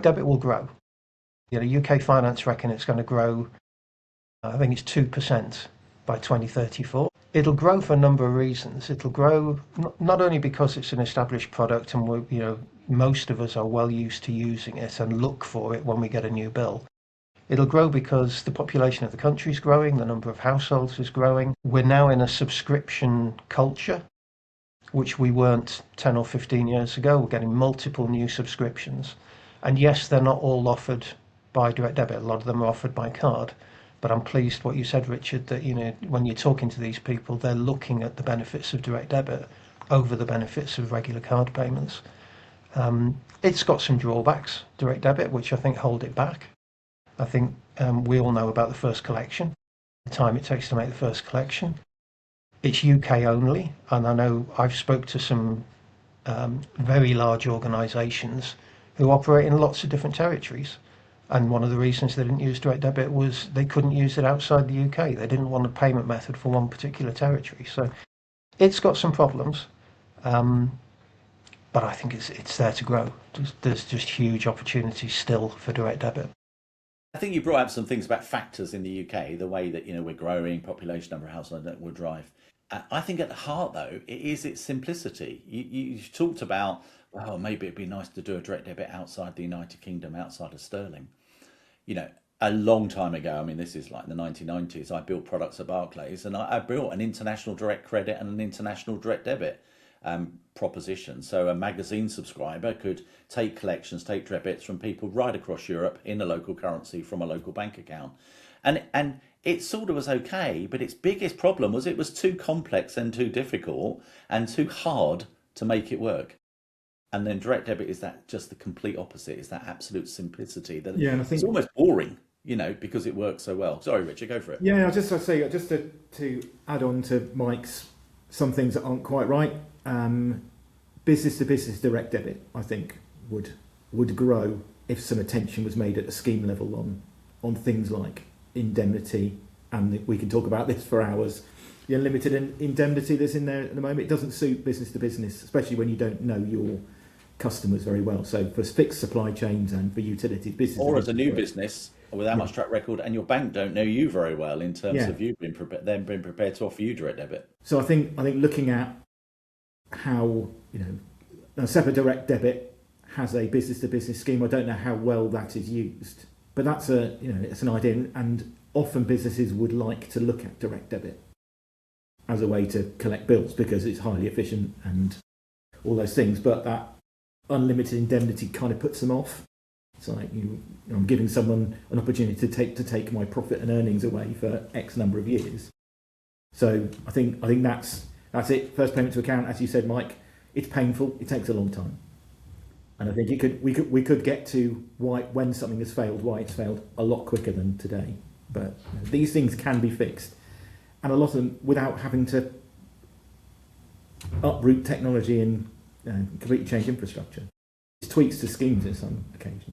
Debit will grow. UK Finance reckon it's going to grow, I think it's 2% by 2034. It'll grow for a number of reasons. It'll grow not only because it's an established product and most of us are well used to using it and look for it when we get a new bill. It'll grow because the population of the country is growing, the number of households is growing. We're now in a subscription culture, which we weren't 10 or 15 years ago. We're getting multiple new subscriptions. And yes, they're not all offered by direct debit. A lot of them are offered by card. But I'm pleased what you said, Richard, that when you're talking to these people, they're looking at the benefits of direct debit over the benefits of regular card payments. It's got some drawbacks, direct debit, which I think hold it back. I think we all know about the first collection, the time it takes to make the first collection. It's UK only, and I know I've spoke to some very large organisations who operate in lots of different territories. And one of the reasons they didn't use direct debit was they couldn't use it outside the UK. They didn't want a payment method for one particular territory. So it's got some problems, but I think it's there to grow. There's just huge opportunities still for direct debit. I think you brought up some things about factors in the UK, the way that we're growing, population, number of households that will drive. I think at the heart, though, it is its simplicity. You talked about, well, maybe it'd be nice to do a direct debit outside the United Kingdom, outside of sterling. A long time ago, I mean, this is like the 1990s, I built products at Barclays, and I built an international direct credit and an international direct debit proposition. So a magazine subscriber could take collections, take debits from people right across Europe in a local currency from a local bank account. And it sort of was okay, but its biggest problem was it was too complex and too difficult and too hard to make it work. And then direct debit is that just the complete opposite, is that absolute simplicity that and I think it's almost boring, because it works so well. Sorry, Richard, go for it. Yeah, just to add on to Mike's, some things that aren't quite right. Business to business direct debit, I think, would grow if some attention was made at the scheme level on things like indemnity, and we can talk about this for hours. The unlimited indemnity that's in there at the moment, it doesn't suit business to business, especially when you don't know your customers very well. So for fixed supply chains and for utilities, business, or as a new business without much track record, and your bank don't know you very well in terms of you being prepared to offer you direct debit. So I think looking at how now SEPA Direct Debit has a business to business scheme. I don't know how well that is used, but that's it's an idea, and often businesses would like to look at direct debit as a way to collect bills because it's highly efficient and all those things. But that unlimited indemnity kind of puts them off. It's like I'm giving someone an opportunity to take my profit and earnings away for X number of years. So I think that's it. First payment to account, as you said, Mike. It's painful. It takes a long time, and I think we could get to when something has failed, why it's failed, a lot quicker than today. But these things can be fixed, and a lot of them without having to uproot technology and completely change infrastructure. It's tweaks to schemes on some occasions.